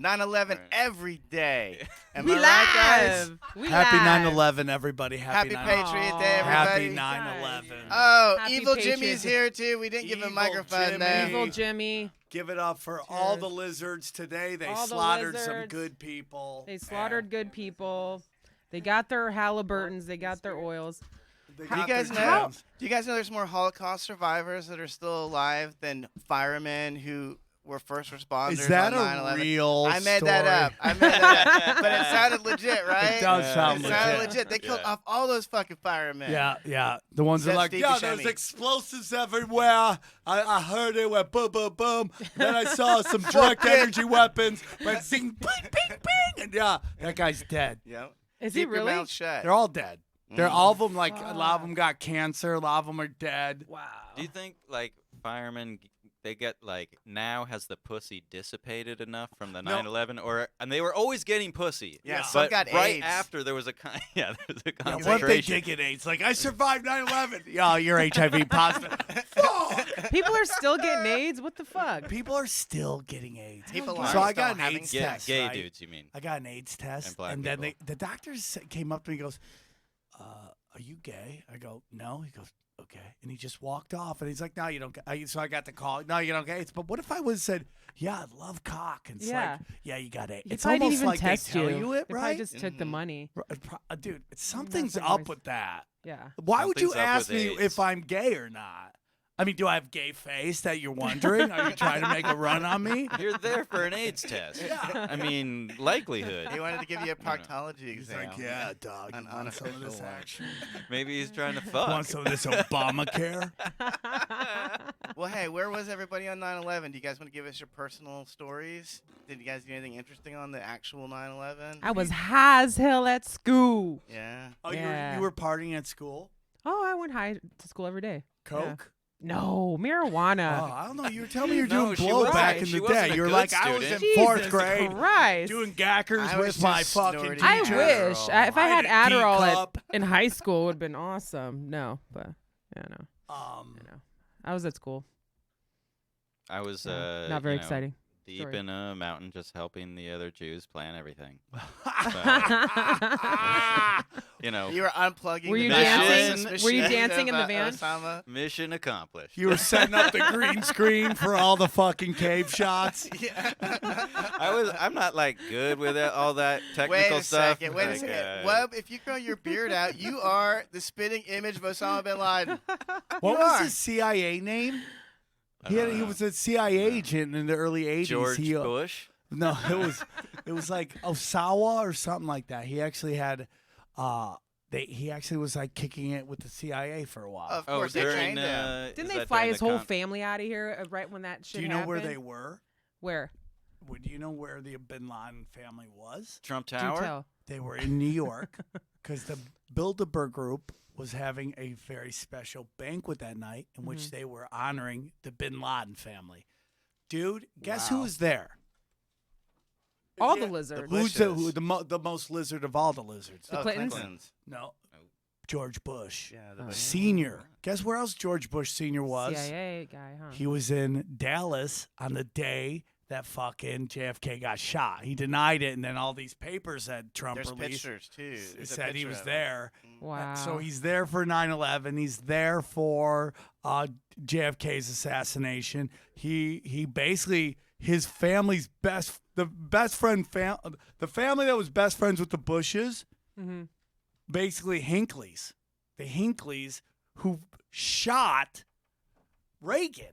9/11 every day. Am We I right, guys? live. We Happy live. 9/11, everybody. Happy 9/11. Patriot Day, everybody. Happy 9/11. Oh, Happy Evil Patriot Jimmy's Day. here too. We didn't give him a Evil microphone Jimmy. there. Evil Jimmy. Give it up for all the lizards today. They All the slaughtered some lizards. good people. They slaughtered good people. They got their Halliburtons. They got their oils. They Do you got guys their know? jams. Do you guys know there's more Holocaust survivors that are still alive than firemen who were first responders Is that on a 9/11? real I made story? that up. I made that up. But it sounded legit, right? It does sound It sounded legit. legit. They killed off all those fucking firemen. Yeah. The ones that are That's like, Steve yeah, Buscemi. there's explosives everywhere. I heard it went boom, boom, boom. Then I saw some direct energy weapons. Went zing, bing, bing, bing. And yeah, that guy's dead. Yep. Is Keep he your really? mouth shut. They're all dead. They're all of them, like, a lot of them got cancer. A lot of them are dead. Wow. Do you think like firemen they get like now has the pussy dissipated enough from the 9/11 or and they were always getting pussy. Yeah, some but got right AIDS. after there was a there was a Yeah, concentration. what they did get AIDS. Like, I survived 9/11. Yo, you're HIV positive. Fuck. People are still getting AIDS? What the fuck? People are still getting AIDS. People So are I still got an having AIDS Gay, test. gay right? dudes, you mean? I got an AIDS test, And black and then people. the doctors came up to me and goes, "Are you gay?" I go, "No." He goes, "Okay," and he just walked off. And he's like, "No, you don't." So I got the call. "No, you don't get AIDS." But what if I was said, "Yeah, I love cock," and it's Yeah. like, "Yeah, you got AIDS." They It's probably almost didn't even like test they tell you it, They right? probably just took the money. Dude, something's Nothing up was- with that. Yeah. Why would you Something's up ask with me AIDS. if I'm gay or not? I mean, do I have gay face that you're wondering? Are you trying to make a run on me? You're there for an AIDS test. Yeah. I mean, likelihood. He wanted to give you a proctology He's exam. like, "Yeah, dog, An you want some of unofficial this one. action? Maybe he's trying to Want fuck. some of this Obamacare?" Well, hey, where was everybody on 9/11? Do you guys want to give us your personal stories? Did you guys do anything interesting on the actual 9/11? I was high as hell at school. Yeah. Oh, Yeah. you were partying at school? Oh, I went high to school every day. Coke? No, marijuana. Oh, I don't know. You were telling me you were No, doing she blow wasn't. back in She the wasn't day. a You were good like, I was in student. fourth Jesus grade Christ. doing gackers I was with my just fucking snorting I teacher. wish. If I had had a Adderall teacup. in high school, it would have been awesome. No, but yeah, no. Um, I was at school. I was Not very you know, exciting. deep Sorry. in a mountain just helping the other Jews plan everything. You know, You were unplugging. Were the you dialysis dancing? Were you machine dancing in the of, van? Osama? mission accomplished. you were setting up the green screen for all the fucking cave shots. Yeah. I'm not like good with all that technical Wait a stuff. second. Wait a Like, second. Webb, if you grow your beard out, you are the spitting image of Osama bin Laden. What You was are. his CIA name? He don't know. was a CIA agent in the early 80s. George He, Bush. No, it was like Osawa or something like that. He actually had he actually was like kicking it with the CIA for a while. Of course, they during, trained him. Didn't is they that fly during his the whole con- family out of here right when that shit Do you know where happened? they were? Where? Do you know where the Bin Laden family was? Trump Do Tower? tell. They were in New York because the Bilderberg Group was having a very special banquet that night in which they were honoring the Bin Laden family. Dude, guess who Wow. was there? All Yeah, the lizards. Who's the most lizard of all the lizards? The Oh, Clintons? No, George Bush. Yeah, Oh, yeah. Senior. Guess where else George Bush Senior was? CIA guy, huh? He was in Dallas on the day that fucking JFK got shot. He denied it, and then all these papers that Trump There's released pictures, too. There's a said he picture was of him. there. Wow. So he's there for 9/11. He's there for JFK's assassination. He basically his family's the family that was best friends with the Bushes. Mm-hmm. Basically Hinkley's. The Hinkley's who shot Reagan.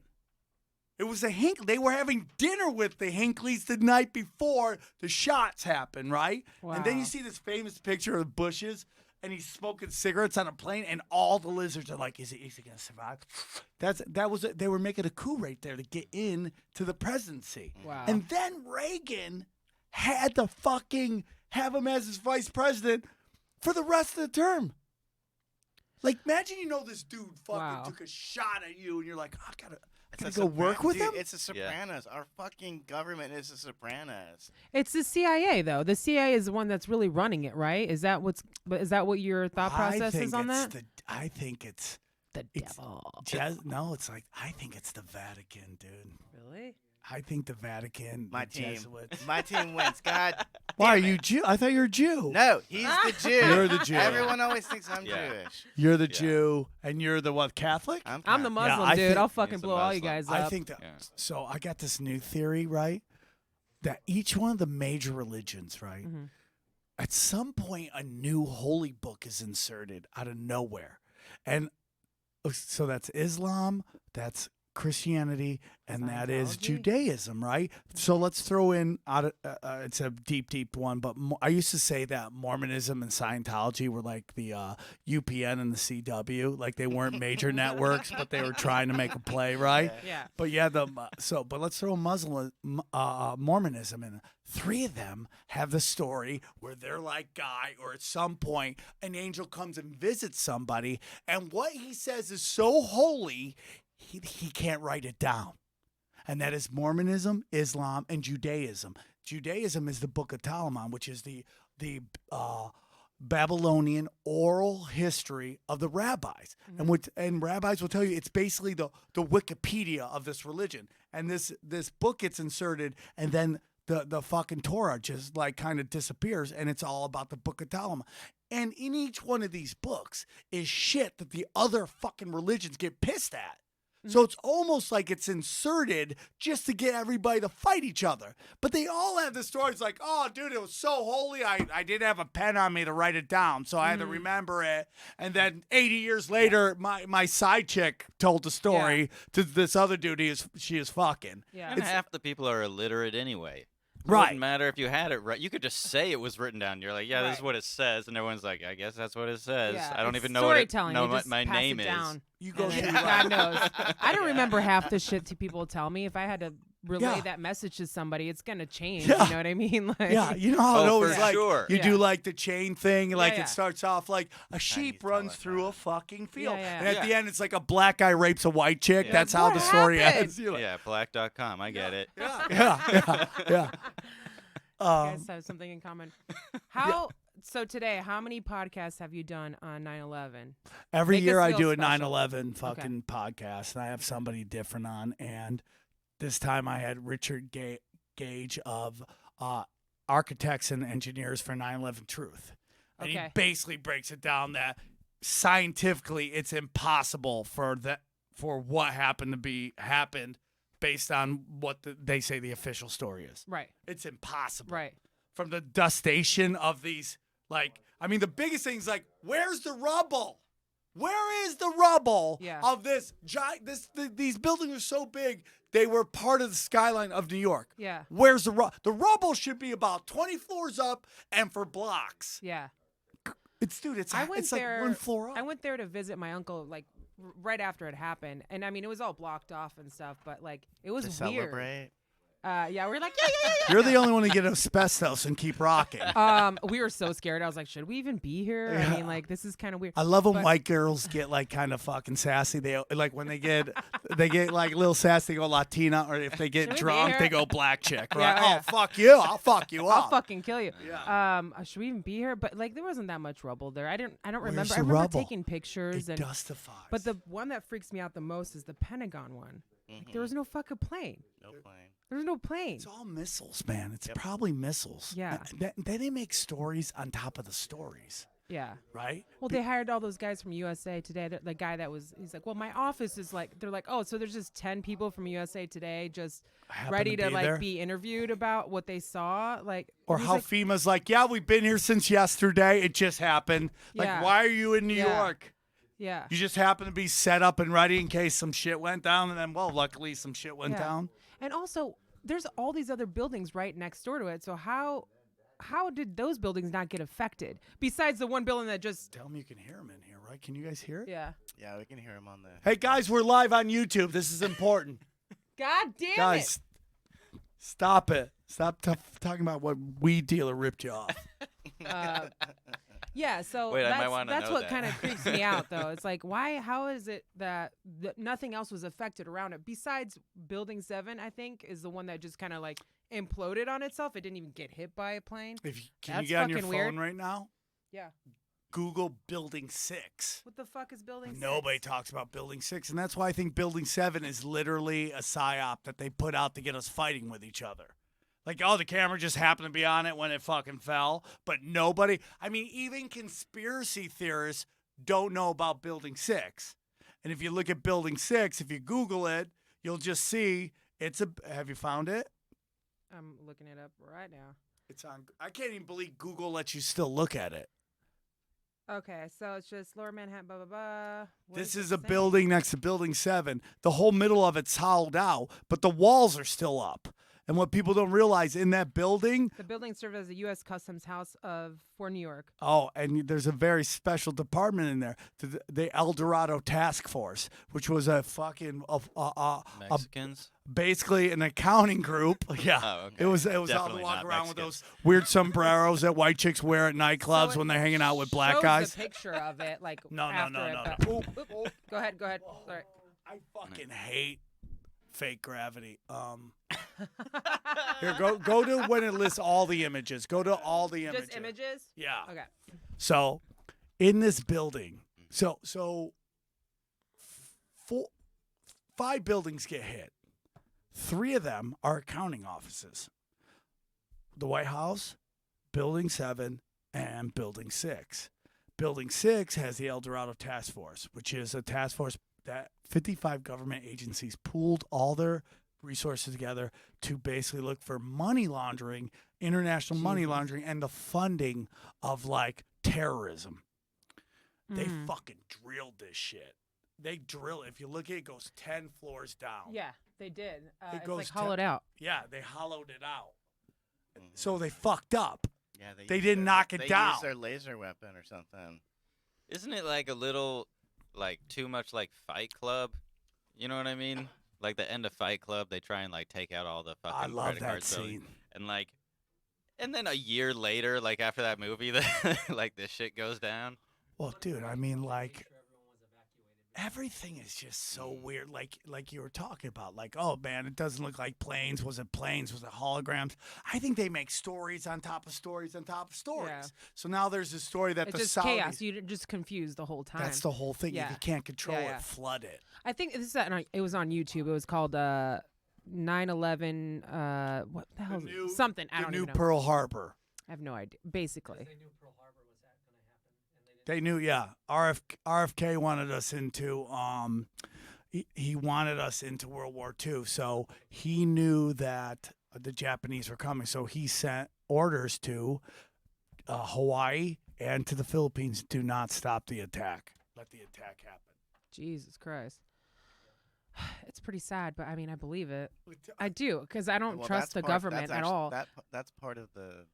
It was they were having dinner with the Hinkleys the night before the shots happened, right? And then you Wow. see this famous picture of the Bushes, and he's smoking cigarettes on a plane, and all the lizards are like, is he gonna survive? They were making a coup right there to get in to the presidency. Wow. And then Reagan had to fucking have him as his vice president for the rest of the term. Like, imagine this dude fucking Wow. took a shot at you, and you're like, I gotta It's go work with him. It's the Sopranos. Our fucking government is the Sopranos. It's the CIA though. The CIA is the one that's really running it, right? Is that what your thought process is on that? I think it's The it's devil. no. It's like I think it's the Vatican, dude. Really? I think the Vatican, My the team. Jesuits. My team wins. God. Why are damn you it. Jew? I thought you were a Jew. No, he's the Jew. You're the Jew. Everyone always thinks I'm Yeah. Jewish. You're the Yeah. Jew, and you're the what? Catholic? I'm the Catholic. Muslim, I dude. think I'll fucking he's a blow all you Muslim. guys up. I think that. Yeah. So I got this new theory, right? That each one of the major religions, right? Mhm. At some point, a new holy book is inserted out of nowhere, and so that's Islam, that's Christianity, and that is Scientology? Judaism, right? So let's throw in it's a deep one, but I used to say that Mormonism and Scientology were like the UPN and the CW, like they weren't major networks, but they were trying to make a play, right? Yeah. But yeah, but let's throw Mormonism in. 3 of them have the story where they're like guy, or at some point an angel comes and visits somebody, and what he says is so holy, he can't write it down. And that is Mormonism, Islam, and Judaism. Judaism is the Book of Talmud, which is the Babylonian oral history of the rabbis. And rabbis will tell you it's basically the Wikipedia of this religion. And this book gets inserted, and then the fucking Torah just like kind of disappears, and it's all about the Book of Talmud. And in each one of these books is shit that the other fucking religions get pissed at. So it's almost like it's inserted just to get everybody to fight each other. But they all have the stories like, oh, dude, it was so holy, I didn't have a pen on me to write it down, so I had to remember it. And then 80 years later, my side chick told the story to this other dude she is fucking. Yeah. And half the people are illiterate anyway. It Right. wouldn't matter if you had it right. You could just say it was written down. You're like, yeah, this is Right. what it says, and everyone's like, I guess that's what it says. Yeah, I don't it's even know what storytelling. You just my pass name it is. down. You go And through then like, God knows. I don't remember half the shit people tell me. If I had to relay Yeah. that message to somebody, it's gonna change. Yeah. You know what I mean? Like, yeah, you know how it Oh, always for like sure. you Yeah. do like the chain thing, like yeah. it starts off like a sheep tell runs us through that. a fucking field, yeah. and at Yeah. the end it's like a black guy rapes a white chick. Yeah. That's how What the story happened? ends. You're like, Yeah, black.com. I get it. yeah. You guys have something in common. So today, how many podcasts have you done on 9/11? Every Make year us I feel do a special. 9/11 fucking podcast, and I have somebody different on. And this time I had Richard Gage of Architects and Engineers for 9/11 Truth. And he Okay. basically breaks it down that scientifically it's impossible for what happened based on what they say the official story is. Right. It's impossible. Right. From the dustation of these, like, I mean, the biggest thing is like, where's the rubble? Where is the rubble Yeah. of this giant? These buildings are so big, they were part of the skyline of New York. Yeah. Where's the rubble? The rubble should be about 20 floors up and for blocks. Yeah. It's I went it's there. like 1 floor up. I went there to visit my uncle, like right after it happened, and I mean it was all blocked off and stuff, but like it was To weird. celebrate. Yeah, we were like, yeah. You're the only one to get asbestos and keep rocking. We were so scared. I was like, should we even be here? I mean, like this is kind of weird. I love when But- white girls get like kind of fucking sassy. They like when they get like a little sassy, they go Latina, or if they Should get we be drunk, here? they go black chick. Right? Yeah, yeah. Oh fuck you! I'll fuck you I'll up. fucking kill you. Yeah. Should we even be here? But like, there wasn't that much rubble there. I don't Where's remember. the I remember rubble? taking pictures It and. justifies. But the one that freaks me out the most is the Pentagon one. Like, there was no fucking plane. No plane. There was no plane. it's all missiles, man. It's probably missiles. Yeah. Then they make stories on top of the stories, Yeah. right? Well, they hired all those guys from USA Today. The guy he's like, well, my office is like, they're like, oh, so there's just 10 people from USA Today just Happen ready to be like there. be interviewed about what they saw. Like, Or he's how like, FEMA's like, yeah, we've been here since yesterday. It just happened. Like, Yeah. why are you in New Yeah. York? yeah. You just happen to be set up and ready in case some shit went down, and then, well, luckily some shit went Yeah. down. And also, there's all these other buildings right next door to it. So how did those buildings not get affected? Besides the one building that just Tell them you can hear them in here, right? Can you guys hear it? yeah. Yeah, we can hear him on the. Hey, guys, we're live on YouTube. This is important. God damn Guys, stop it. Stop talking about what weed dealer ripped you off. it. Yeah, so Wait, I might that's, wanna that's know what that. kind of creeps me out, though. It's like, how is it that nothing else was affected around it? Besides Building 7, I think, is the one that just kind of like imploded on itself. It didn't even get hit by a plane. Can you That's get on your fucking phone weird. right now? Yeah. Google Building 6. What the fuck is building? Nobody 6? talks about Building 6, and that's why I think Building 7 is literally a psyop that they put out to get us fighting with each other. Like, oh, the camera just happened to be on it when it fucking fell, but nobody, I mean, even conspiracy theorists don't know about Building 6. And if you look at Building 6, if you Google it, you'll just see have you found it? I'm looking it up right now. It's on, I can't even believe Google lets you still look at it. Okay, so it's just Lower Manhattan, blah, blah, blah. What This it is a saying? building next to Building 7. The whole middle of it's hollowed out, but the walls are still up. And what people don't realize, in that building, The building served as the U.S. Customs House for New York. oh, and there's a very special department in there, the El Dorado Task Force, which was a fucking Mexicans. basically an accounting group. Yeah, Oh, okay. it was all Definitely to walk not around with Mexicans. those weird sombreros that white chicks wear at nightclubs So when it they're hanging out with black shows guys. A picture of it, like No. after it, but- Ooh, Oop, go ahead. Sorry. I fucking hate fake gravity. Here, go to when it lists all the images. Go to all the images. Just images. Yeah. Okay. So, in this building, so 5 buildings get hit. 3 of them are accounting offices. The White House, Building 7, and Building 6. Building 6 has the El Dorado Task Force, which is a task force that 55 government agencies pooled all their resources together to basically look for money laundering, international money Jesus. laundering, and the funding of like terrorism. They Mhm. fucking drilled this shit. They drill it. If you look at it, it goes 10 floors down. Yeah, they did. It It's goes like to- hollowed out. Yeah, they hollowed it out. Mhm. So they fucked up. Yeah, they used didn't their- knock it they down. used their laser weapon or something. Isn't it like a little, like too much like Fight Club? You know what I mean? Like the end of Fight Club, they try and like take out all the fucking I love credit that cards, so- scene. and like, and then a year later, like after that movie, like this shit goes down. Well, dude, I mean, like, everything is just so weird. Like you were talking about, like, oh man, it doesn't look like planes. Was it planes? Was it holograms? I think they make stories on top of stories on top of stories. Yeah. So now there's a story that It's the just Saudis. chaos. You just confused the whole time. That's the whole thing. Yeah. If you can't control Yeah. it, flood it. I think this is it was on YouTube. It was called 9/11. What the hell? new- Something. I The don't new even know. Pearl Harbor. I have no idea. Basically. They knew, yeah. RFK wanted us into he wanted us into World War II, so he knew that the Japanese were coming, so he sent orders to Hawaii and to the Philippines, do not stop the attack. Let the attack happen. Jesus Christ. It's pretty sad, but I mean, I believe it. I do, because I don't Well, trust the that's part- government that's at actu- all. That's part of the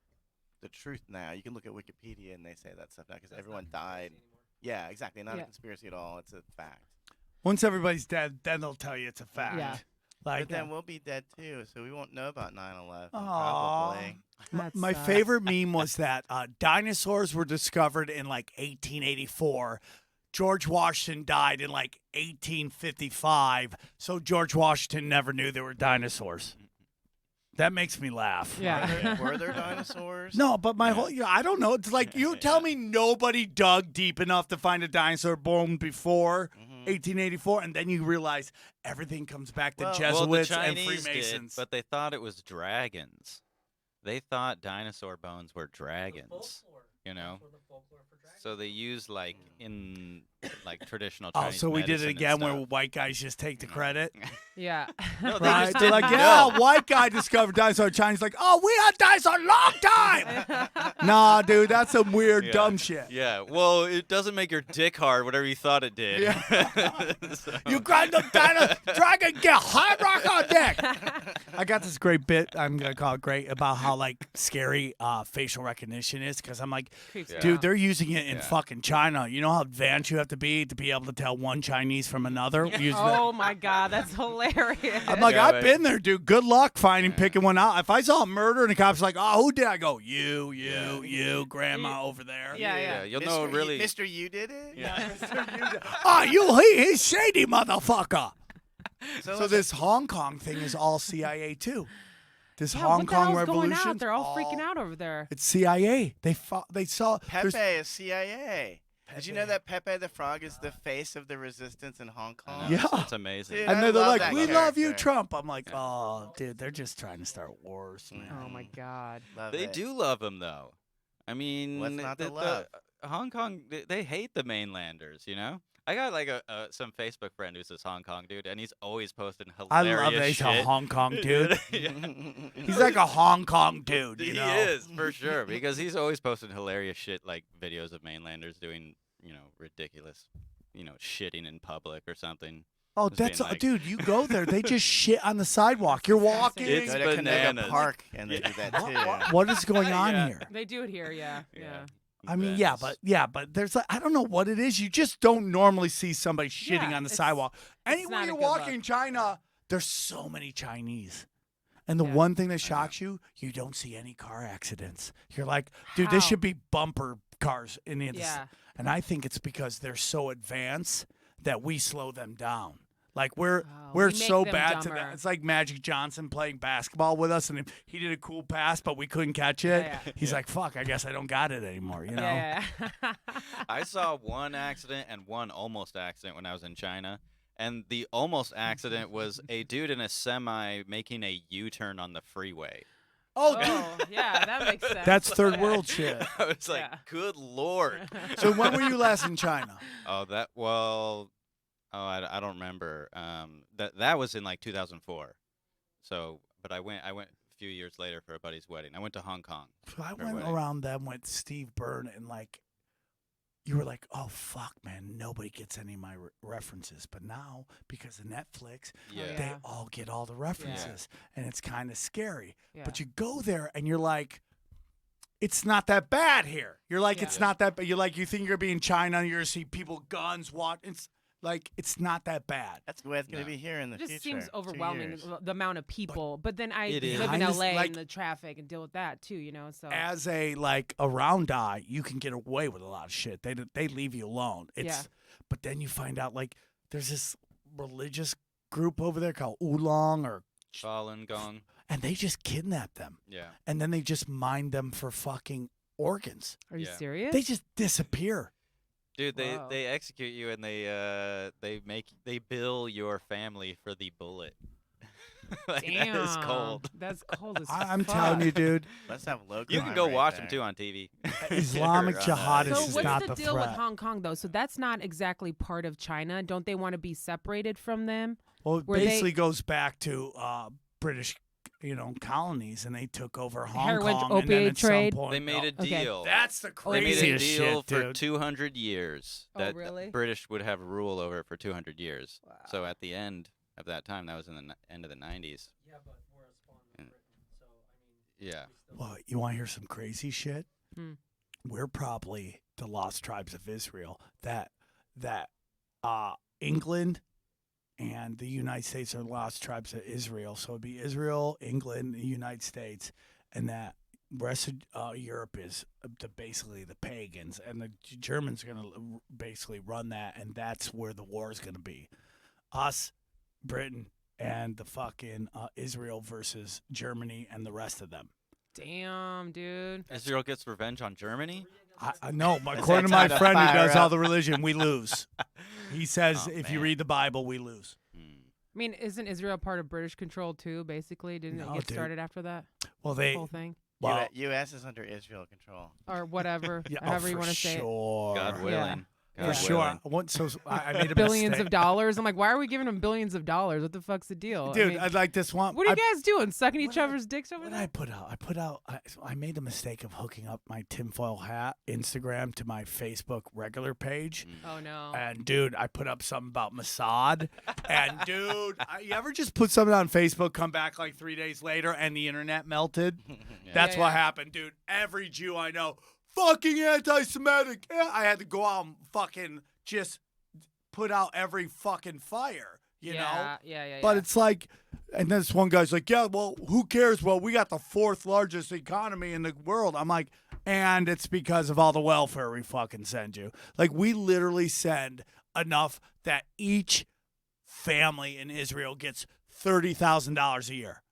truth now. You can look at Wikipedia and they say that stuff now because everyone died. Yeah, exactly. Not Yeah. a conspiracy at all. It's a fact. Once everybody's dead, then they'll tell you it's a fact. Yeah. Like, But then we'll be dead too, so we won't know about 9/11. Aw. Probably. That my sucks. favorite meme was that dinosaurs were discovered in like 1884. George Washington died in like 1855, so George Washington never knew there were dinosaurs. That makes me laugh. Yeah. Were there dinosaurs? No, but my whole, I don't know. It's like you tell me nobody dug deep enough to find a dinosaur bone before Mhm. 1884, and then you realize everything comes back to Well, Jesuits the and Chinese Freemasons. did, but they thought it was dragons. They thought dinosaur bones were dragons. You know, so they use like in like traditional Oh, Chinese so we did medicine it and again where stuff. white guys just take the credit? Yeah. No, they Right? just They're like, didn't yeah, know. white guy discovered dinosaur. Chinese like, oh, we had dinosaur a long time. Nah, dude, that's some weird Yeah. dumb shit. Yeah, well, it doesn't make your dick hard, whatever you thought it did. So- You grind the dinosaur, dragon, get hard rock on deck. I got this great bit, I'm going to call it great, about how, like, scary facial recognition is. Because I'm like, Creeps me dude, out. they're using it in Yeah. fucking China. You know how advanced you have to be able to tell one Chinese from another? Using Oh my God, that's hilarious. I'm like, Yeah, I've right. been there, dude. Good luck finding, picking one out. If I saw a murder and the cop's like, oh, who did? I go, you, grandma over there. Yeah. You'll know Mr. really. Mr. You did it. Oh, he's shady, motherfucker. So this Hong Kong thing is all CIA too. This Yeah, Hong what the Kong hell's revolution. going out? They're all freaking out over there. It's CIA. They saw Pepe there's- is CIA. Did you know that Pepe the Frog is the face of the resistance in Hong I Kong? know, Yeah. it's amazing. Dude, and I they're love like, that we love you, character. Trump. I'm like, oh, dude, they're just trying to start wars, man. Oh my God. Love They it. do love him though. I mean, What's not to love? Hong Kong, they hate the mainlanders. You know, I got like some Facebook friend who's this Hong Kong dude, and he's always posting I hilarious love that he's shit. a Hong Kong dude. Yeah. He's like a Hong Kong dude, you know? He is for sure because he's always posting hilarious shit like videos of mainlanders doing ridiculous, shitting in public or something. Oh, Just being that's like- dude. You go there, they just shit on the sidewalk. You're walking. It's Go to Canoga bananas. Park and they do that too. What is going on Yeah. here? They do it here, yeah. I mean, Bananas. but there's like, I don't know what it is. You just don't normally see somebody shitting Yeah, on the it's- sidewalk. it's Anywhere not a you're good walking look. in China, there's so many Chinese. And the Yeah. one thing that shocks you don't see any car accidents. You're like, dude, this How? should be bumper cars in the Yeah. And I think it's because they're so advanced that we slow them down. Like we're Oh, we're we make so them bad to dumber. that. It's like Magic Johnson playing basketball with us, and he did a cool pass, but we couldn't catch it. Yeah. He's like, "Fuck, I guess I don't got it anymore." You know? Yeah. I saw one accident and one almost accident when I was in China. And the almost accident was a dude in a semi making a U-turn on the freeway. Oh, dude, Oh, yeah, that makes sense. that's third world shit. I was like, Yeah. good lord. So when were you last in China? I don't remember. That was in like 2004. So, but I went a few years later for a buddy's wedding. I went to Hong Kong. So I For a went wedding. around them with Steve Byrne, and like, you were like, "Oh fuck, man, nobody gets any of my references." But now, because of Netflix, Yeah. yeah. they all get all the references, and it's kind of scary. Yeah. But you go there, and you're like, it's not that bad here. You're like, Yeah. it's not that bad. You're like, you think you're being China, and you're gonna see people, guns, it's like, it's not that bad. That's the way it's going No. to be here in the It just future. seems 2 overwhelming years. the amount of people. But then I It is. live in Behind LA this, like- and the traffic and deal with that too, So As a round eye, you can get away with a lot of shit. They leave you alone. Yeah. But then you find out like there's this religious group over there called Oolong, Falun Gong. and they just kidnap them, Yeah. and then they just mine them for fucking organs. are you Yeah. serious? They just disappear. Dude, Wow. they execute you and they bill your family for the bullet. Like, Damn. that is cold. That's cold as I'm fuck. telling you, dude, Let's have low You can crime go right watch there. them too on TV. Islamic Or, jihad So is what's not the the deal threat. with Hong Kong though? So that's not exactly part of China. Don't they want to be separated from them? Well, it Were they- basically goes back to British, colonies, and they took over Hong Heroin, Kong. And then opiate at some trade? point, They made a Okay. deal. That's the Oh, They made a craziest deal shit, for dude. 200 years Oh, that really? British would have rule over it for 200 years. So Wow. at the end of that time, that was in the end of the 90s. Yeah, but we're a spawn of Mm. Britain, so Yeah. we still Well, you want to hear some crazy shit? Hmm. We're probably the lost tribes of Israel. That England and the United States are lost tribes of Israel. So it'd be Israel, England, the United States, and that rest of Europe is basically the pagans, and the Germans are going to basically run that, and that's where the war is going to be. Us, Britain, and the fucking Israel versus Germany and the rest of them. Damn, dude. Israel gets revenge on Germany? I know, but That's according to that my time to friend who fire does all up. the religion, we lose. He says Oh, if you man. read the Bible, we lose. Hmm. I mean, isn't Israel part of British control too? Basically, didn't No, it get dude. started after that Well, they whole thing, well, U.S. is under Israel control. or whatever, yeah, however you for want to say it? sure. God Yeah. willing. For God sure. willing. I made a Billions mistake. of dollars. I'm like, why are we giving them billions of dollars? What the fuck's the deal? Dude, I mean, I'd like this one. what are you guys doing? Sucking each what did I- other's dicks over What did there? I put out? I made the mistake of hooking up my tinfoil hat Instagram to my Facebook regular page. Mm. Oh no. And dude, I put up something about Mossad. And dude, you ever just put something on Facebook, come back like 3 days later, and the internet melted? Yeah. That's Yeah, what yeah. happened, dude. Every Jew I know, fucking anti-Semitic. Yeah, I had to go out and fucking just put out every fucking fire, you know? Yeah. But it's like, and then this one guy's like, yeah, well, who cares? Well, we got the 4th largest economy in the world. I'm like, and it's because of all the welfare we fucking send you. Like, we literally send enough that each family in Israel gets $30,000 a year.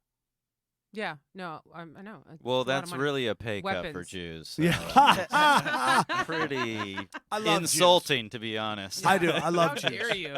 Yeah, no, I know. It's Well, a lot of that's money. really a pay cut for Weapons. Jews. So Yeah. pretty I love insulting, to be honest. I do. I love How Jews. dare you?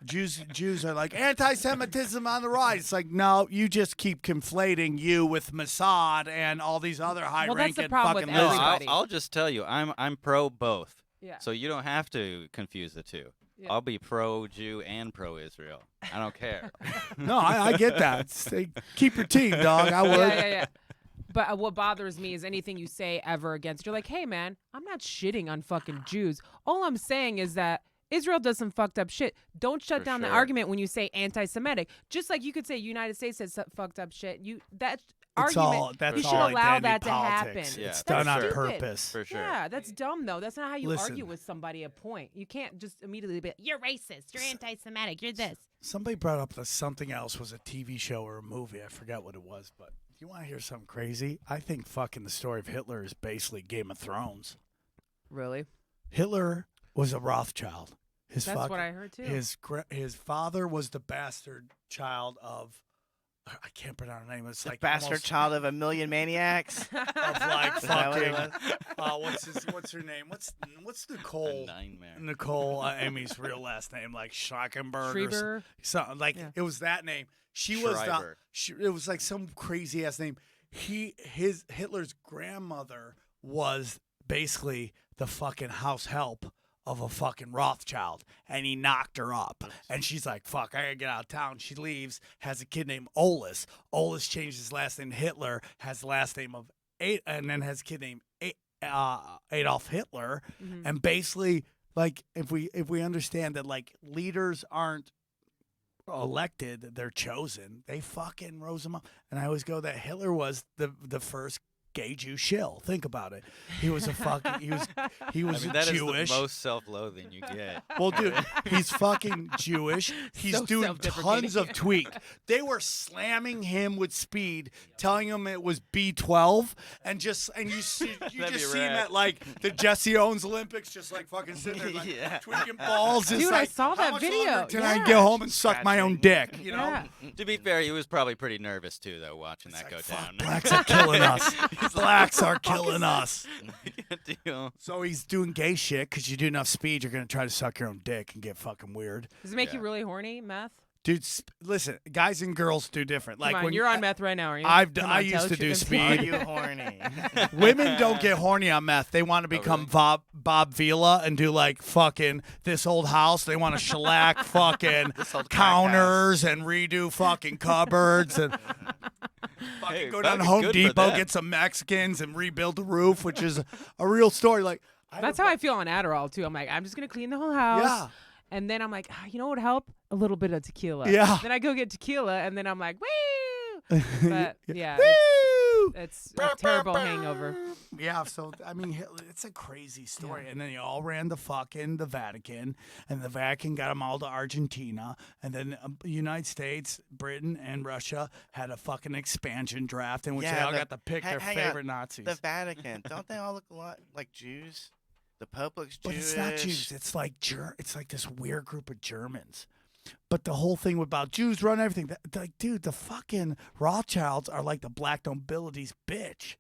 Jews are like anti-Semitism on the rise. It's like, no, you just keep conflating you with Mossad and all these other high-ranking problem with fucking No, lizards. everybody. I'll just tell you, I'm pro both. Yeah. So you don't have to confuse the two. Yeah. I'll be pro-Jew and pro-Israel. I don't care. No, I get that. Say, keep your team, dog. I would. Yeah. But what bothers me is anything you say ever against. You're like, hey, man, I'm not shitting on fucking Jews. All I'm saying is that Israel does some fucked up shit. Don't shut For down the sure. argument when you say anti-Semitic. Just like you could say United States says fucked up shit. That's It's argument. all, that's you should all allow identity that to politics. happen. Yeah, It's for done on sure. purpose. For sure. Yeah, that's dumb though. That's not how you Listen. argue with somebody a point. You can't just immediately be, you're racist, you're anti-Semitic, you're this. Somebody brought up that something else was a TV show or a movie. I forgot what it was, but do you want to hear something crazy? I think fucking the story of Hitler is basically Game of Thrones. Really? Hitler was a Rothschild. His That's fucking, what I heard too. His father was the bastard child of, I can't pronounce her name. It's The like bastard almost child of a million maniacs. of like Is that what it fucking. What's her name? What's A Nicole? nightmare. Nicole Amy's real last name, like Schreckenberg or Schreiber. something. Like Yeah. it was that name. She was the. Schreiber. It was like some crazy ass name. Hitler's grandmother was basically the fucking house help of a fucking Rothschild, and he knocked her up. And she's like, fuck, I gotta get out of town. She leaves, has a kid named Olis. Olis changed his last name to Hitler, has the last name of and then has a kid named Adolf Hitler. Mhm. And basically, like, if we understand that, like, leaders aren't elected, they're chosen. They fucking rose them up. And I always go that Hitler was the first gay Jew shill. Think about it. He was a fucking he was I mean, that Jewish. is the most self-loathing you get. Well, dude, he's fucking Jewish. He's So doing self-deprecating. tons of tweak. They were slamming him with speed, telling him it was B12, and you That'd just be see him rad. at like the Jesse Owens Olympics, just like fucking sitting there, like Yeah. tweaking balls. Just Dude, I like, saw how that much video. longer Can I Yeah. get home and suck my own dick? You know. Yeah. To be fair, he was probably pretty nervous too, though, watching It's that like, go fuck, down. blacks are killing us. He's Blacks like, are killing us. Deal. So he's doing gay shit because you do enough speed, you're gonna try to suck your own dick and get fucking weird. Does it make you Yeah. really horny, meth? Dude, listen, guys and girls do different. Like Come on, when you're on meth right now, are you? I on, used tell to the do truth. Are speed. you horny? Women don't get horny on meth. They want to become really? Bob Vila and do like fucking this old house. They want to shellac fucking This old crack counters and redo fucking cupboards and fucking Hey, go down to fucking Home good for Depot, them. get some Mexicans and rebuild the roof, which is a real story. Like That's how I feel on Adderall too. I'm like, I'm just gonna clean the whole house. Yeah. And then I'm like, you know what would help? A little bit of tequila. Yeah. Then I go get tequila, and then I'm like, woo! But yeah, Woo! it's a terrible hangover. Yeah, so I mean, it's a crazy story. And then they all ran the Vatican, and the Vatican got them all to Argentina, and then the United States, Britain, and Russia had a fucking expansion draft in which they all got to pick their hang on. favorite Nazis. The Vatican. Don't they all look a lot like Jews? The Pope looks But Jewish. it's not Jews. It's like it's like this weird group of Germans. But the whole thing about Jews run everything. Like, dude, the fucking Rothschilds are like the black nobility's bitch.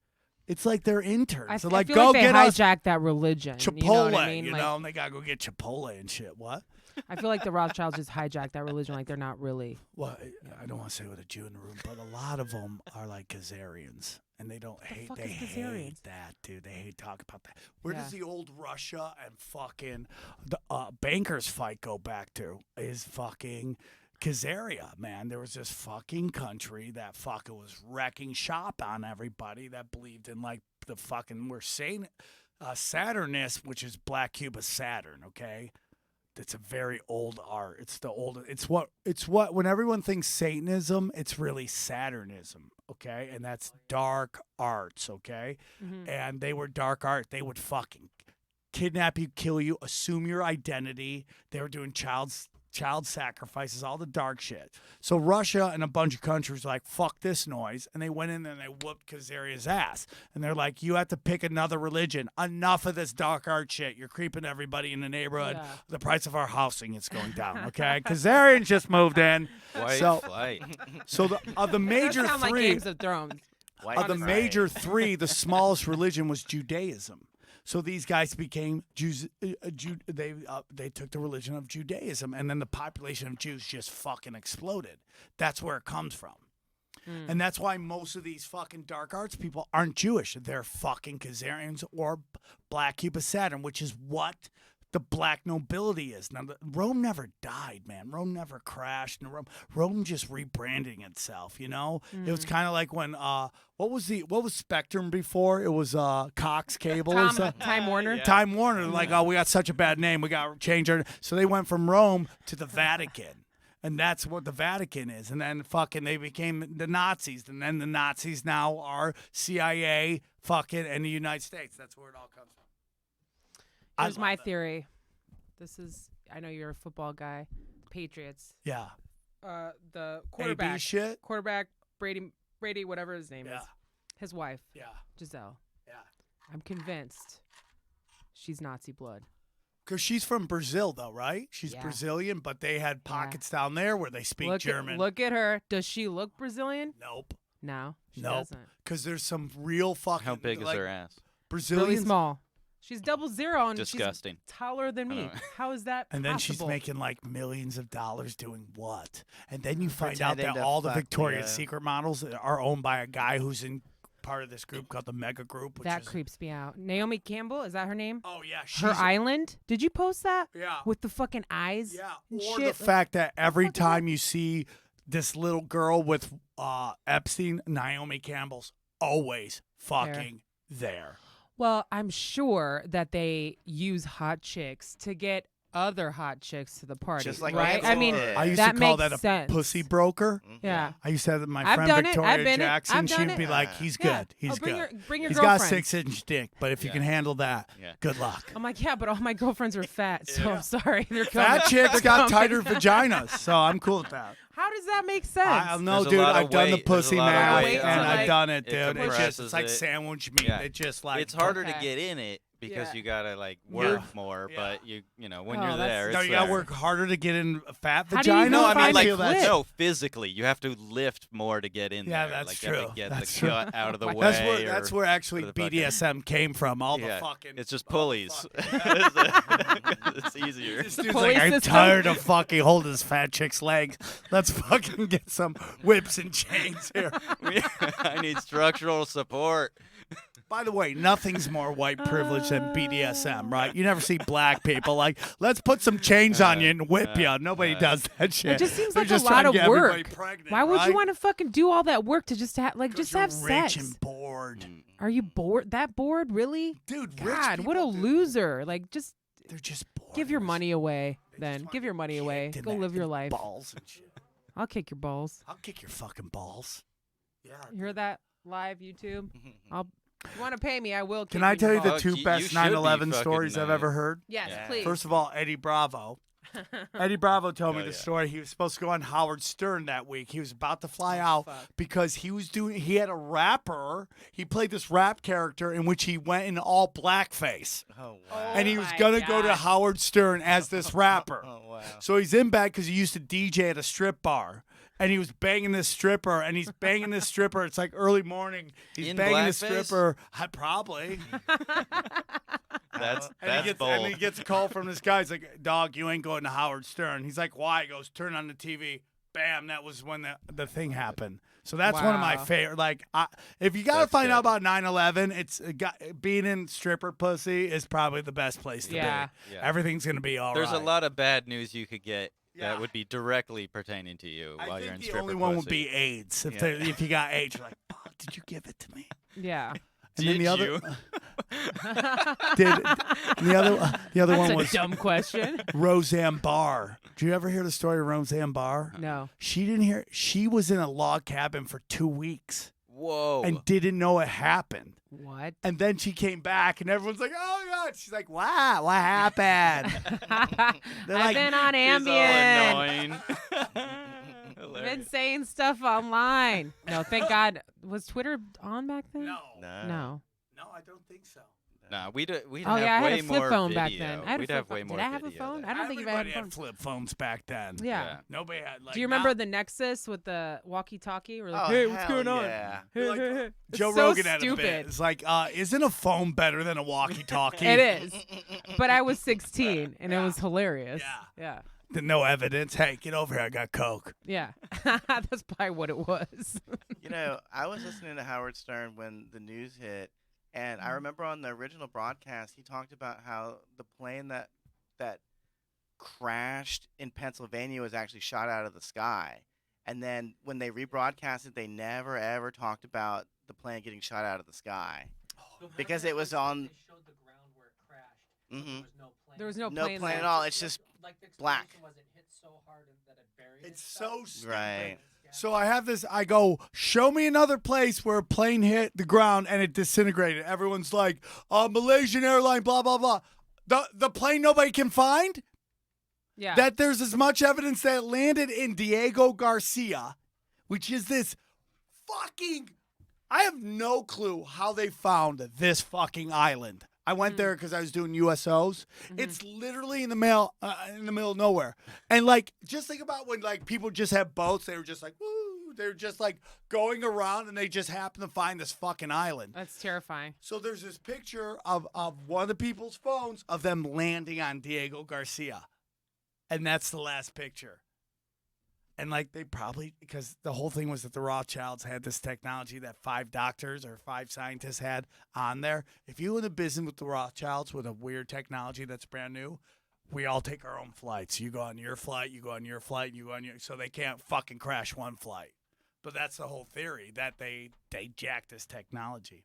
It's like they're interns. I, They're I like, feel go like they get us hijacked that religion. Chipotle, you know what I mean? Like, and they gotta go get Chipotle and shit. What? I feel like the Rothschilds just hijacked that religion. Like they're not really. Well, I don't want to say with a Jew in the room, but a lot of them are like Khazarians, and they don't hate. fuck They is hate Khazarians? that, dude. They hate talking about that. Where Yeah. does the old Russia and fucking the bankers fight go back to? Is fucking Khazaria, man. There was this fucking country that fucking was wrecking shop on everybody that believed in like the fucking we're saying Saturnus, which is Black Cuba Saturn. Okay. It's a very old art. It's the old. It's what when everyone thinks Satanism, it's really Saturnism, okay? And that's dark arts, okay? Mhm. And they were dark art. They would fucking kidnap you, kill you, assume your identity. They were doing child child sacrifices, all the dark shit. So Russia and a bunch of countries were like, fuck this noise. And they went in and they whooped Kazarian's ass. And they're like, you have to pick another religion. Enough of this dark art shit. You're creeping everybody in the neighborhood. Yeah. The price of our housing is going down, okay? Kazarian just moved in. White So- flight. So the major That sound like three... Games of Thrones. White Of the fried. major three, the smallest religion was Judaism. So these guys became Jews. They took the religion of Judaism, and then the population of Jews just fucking exploded. That's where it comes from. And that's why most of these fucking dark arts people aren't Jewish. They're fucking Khazarians or Black Cube of Saturn, which is what the black nobility is. Now, Rome never died, man. Rome never crashed. And Rome just rebranding itself, you know? It was kind of like when, what was Spectrum before? It was Cox Cable or something. Time Warner. Yeah. Time Warner, like, oh, we got such a bad name. We got to change our... So they went from Rome to the Vatican. And that's what the Vatican is. And then fucking they became the Nazis. And then the Nazis now are CIA, fucking, and the United States. That's where it all comes from. Here's I my love that. theory. This is, I know you're a football guy. Patriots. Yeah. The AB shit? quarterback Brady, whatever his name Yeah. is. His wife, Yeah. Giselle. Yeah. I'm convinced she's Nazi blood. Because she's from Brazil, though, right? She's Yeah. Brazilian, but they had pockets down there where they speak German. Look at her. Does she look Brazilian? Nope. No, she Nope. doesn't. Because there's some real fucking... How big is like, her ass? Brazilians... Really small. She's 00 and Disgusting. she's taller than me. How is that And then she's possible? making like millions of dollars doing what? And then you find out Pretending that to all the fuck Victoria's the- Secret models are owned by a guy who's in part of this group called the Mega Group. Which That is, creeps me out. Naomi Campbell, is that her name? Oh, yeah. Her island? Did you post that? Yeah. With the fucking eyes? Yeah. and Or shit? the fact that every fuck is time you see this little girl with Epstein, Naomi Campbell's always fucking there. Well, I'm sure that they use hot chicks to get other hot chicks to the party. Just like right? Nancy I mean, did. I used that to call makes that a sense. pussy broker. Yeah. I used to have my I've friend done it. Victoria I've been it. Jackson. I've done She'd be it. like, he's Yeah. good. He's bring good. Bring your He's got a girlfriend. 6-inch dick, but if you Yeah. can handle that, Yeah. good luck. I'm like, yeah, but all my girlfriends are fat, so I'm sorry. They're Fat coming. chicks They're got coming. tighter vaginas, so I'm cool with that. How does that make sense? I don't know, There's a dude. lot of I've done the weight. There's a pussy lot of math, weight and to, I've like, done it, it dude. It's just compresses it's like it. sandwich meat. Yeah. It just like It's harder Okay. to get in it because Yeah. you gotta like Yeah. work more, Yeah. but you know when Oh, you're that's- there, No, it's you gotta there. work harder to get in a fat How do you vagina. even No, I mean find like a clit? no, physically, you have to lift more to get in Yeah, there. that's like, true. You have to get That's the true. gut out of the way. That's where actually or the fucking- BDSM came from. All Yeah, the fucking. it's just all the pulleys. fucking- It's easier. This dude's Pulley like, I'm system. tired of fucking holding this fat chick's legs. Let's fucking get some whips and chains here. I need structural support. By the way, nothing's more white privilege than BDSM, right? You never see black people like, let's put some chains on you and whip you. Nobody does that shit. It just seems They're like just a trying lot to of get everybody work. pregnant, Why would right? you want to fucking do all that work to just have like 'Cause just you're have rich sex? and bored. Mm. Are you bored? That bored? Really? Dude, rich God, what a people, dude, loser! Like, just They're just bored. give your money away. They just Then wanna give your get money away. kicked in Go the live your life. Balls and shit. I'll kick your balls. I'll kick your fucking balls. Yeah. You heard that live YouTube? If you want to pay me, I will. Can kick I tell you your the balls. two you best should be 9/11 fucking, stories I've ever heard? Yes, Yeah. please. First of all, Eddie Bravo. Eddie Bravo told me Oh, the yeah. story. He was supposed to go on Howard Stern that week. He was about to fly out fuck. because he had a rapper. He played this rap character in which he went in all blackface. Oh wow. And he was my going to go to God. Howard Stern as this rapper. Oh wow. So he's in bed because he used to DJ at a strip bar. And he was banging this stripper, and he's banging this stripper. It's like early morning. He's In banging this blackface? stripper. Probably. That's And he bold. gets a call from this guy. He's like, "Dog, you ain't going to Howard Stern." He's like, "Why?" He goes, "Turn on the TV." Bam! That was when the thing happened. So that's one of my Wow. favorite. Like, if you gotta That's find out good. about 9/11, it's being in stripper pussy is probably the best place to Yeah. be. Yeah. Everything's gonna be all There's right. a lot of bad news you could get Yeah. that would be directly pertaining to you I while you're in think the stripper only one would pussy. be AIDS. If Yeah. if you got AIDS, you're like, "Fuck, did you give it to me?" Yeah. And then Did the other you? the other one That's a was dumb question. Roseanne Barr. Did you ever hear the story of Roseanne Barr? No. She didn't hear. She was in a log cabin for 2 weeks. Whoa. and didn't know it happened. What? And then she came back, and everyone's like, "Oh God!" She's like, "Wow, what happened?" They're I've like, been on She's all Ambien. annoying. Been Hilarious. saying stuff online. No, thank God. Was Twitter on back then? "No, No. no, I don't think so." Nah, we'd have Oh yeah, I way had a flip more phone video. back then. I had We'd a have flip way phone. more Did I have a video phone? then. I don't think I had Everybody a phone. had flip phones back then. Yeah. Nobody had like. Do you remember now- the Nexus with the walkie-talkie? Or like, Oh, hey, what's hell going on? yeah. Hey, Like, hey, hey. It's Joe so Rogan had a stupid. bit. It's like, isn't a phone better than a walkie-talkie? It is. But I was 16, and it was hilarious. Yeah. Yeah. No evidence. Hey, get over here. I got coke. Yeah. That's probably what it was. You know, I was listening to Howard Stern when the news hit, and I remember on the original broadcast he talked about how the plane that crashed in Pennsylvania was actually shot out of the sky. And then when they rebroadcast it, they never ever talked about the plane getting shot out of the sky. Because it was on- They showed the ground where it crashed. Mhm. There was no plane. There was no No plane plane there. at all. It's just like the black. explosion was it hit so hard that it buried It's itself. so stupid. Right. So I have this. I go, show me another place where a plane hit the ground and it disintegrated. Everyone's like, Malaysian airline, blah blah blah. The plane nobody can find. Yeah. That there's as much evidence that it landed in Diego Garcia, which is this fucking. I have no clue how they found this fucking island. I went there because I was doing USOs. It's literally in the middle of nowhere. And like, just think about when like people just have boats. They were just like, woo. They were just like going around, and they just happen to find this fucking island. That's terrifying. So there's this picture of one of the people's phones of them landing on Diego Garcia. And that's the last picture. And like they probably, because the whole thing was that the Rothschilds had this technology that 5 doctors or 5 scientists had on there. If you in a business with the Rothschilds with a weird technology that's brand new, we all take our own flights. You go on your flight, you go on your flight, you go on your, so they can't fucking crash one flight. But that's the whole theory, that they jacked this technology.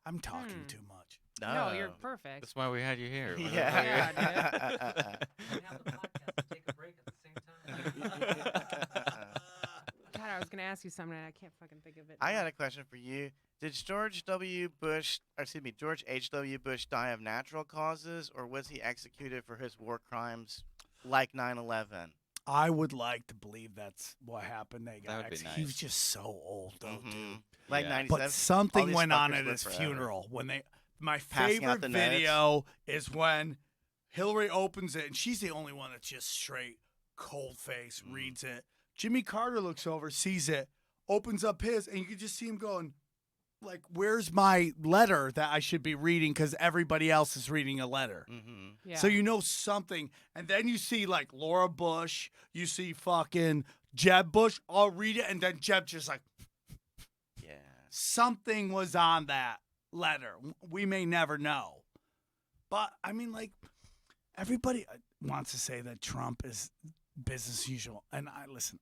I'm talking too much. No, you're perfect. That's why we had you here. Yeah. We have the podcast and take a break at the same time. God, I was gonna ask you something and I can't fucking think of it. I now. got a question for you. Did George H.W. Bush die of natural causes, or was he executed for his war crimes like 9/11? I would like to believe that's what happened. They got That would be executed. He was nice. just so old, though, dude. Like Yeah. 97. But all something these went on fuckers at live his forever. funeral when they. My Passing out favorite the notes. video is when Hillary opens it, and she's the only one that's just straight, cold face, reads it. Jimmy Carter looks over, sees it, opens up his, and you can just see him going, like, "Where's my letter that I should be reading?" Because everybody else is reading a letter. Mm-hmm. Yeah. So you know something, and then you see like Laura Bush, you see fucking Jeb Bush. I'll read it, and then Jeb just like Yeah. something was on that letter. We may never know, but I mean, like everybody wants to say that Trump is business usual, and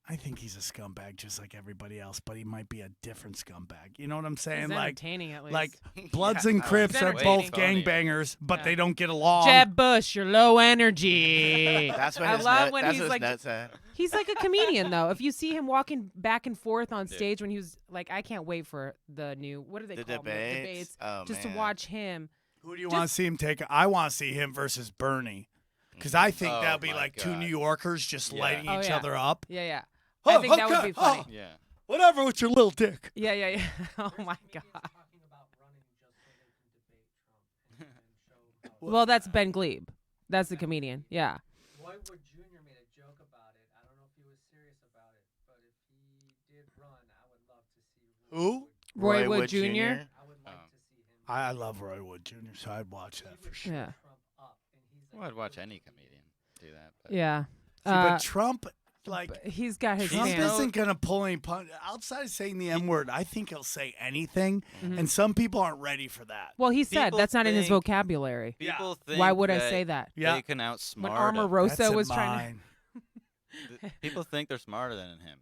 I think he's a scumbag just like everybody else, but he might be a different scumbag. You know what I'm saying? He's Like. entertaining at least. Like Bloods Yeah. and Crips He's are both entertaining. gangbangers, but Yeah. they don't get along. Jeb Bush, you're low energy. That's what I his love note, when that's he's what his like, note said. he's like a comedian though. If you see him walking back and forth on Yeah. stage when he was like, I can't wait for the new, what do they The call them? The debates. debates. Oh, Just man. to watch him. Who do you Just- want to see him take? I want to see him versus Bernie. Because I think Oh that'll be my like two God. New Yorkers just Yeah. lighting Oh, each yeah. other up. Yeah, yeah. Oh, I think that would okay. be funny. Oh, Yeah. whatever with your little dick. Yeah, yeah, yeah. Oh There's my comedians God. talking about running just so they can debate Trump and show how. Well, that's Ben Glebe. That's the comedian. Yeah. Roy Wood Jr. made a joke about it. I don't know if he was serious about it, but if he did run, I would love to see Who? Roy Wood Jr.? I would like Oh. to see him. I love Roy Wood Jr., so I'd watch that for sure. Yeah. Trump up, and he's Well, I'd watch any comedian do that. But Yeah. See, but Trump, like, but he's got his Trump stance. isn't going to pull any punch. Outside of saying the N word, I think he'll say anything, Mhm. and some people aren't ready for that. Well, he said People that's not in his think- vocabulary. people think Why would I that say that? Yeah. they can outsmart When him. Omarosa That's was in trying mine. People think they're smarter than him.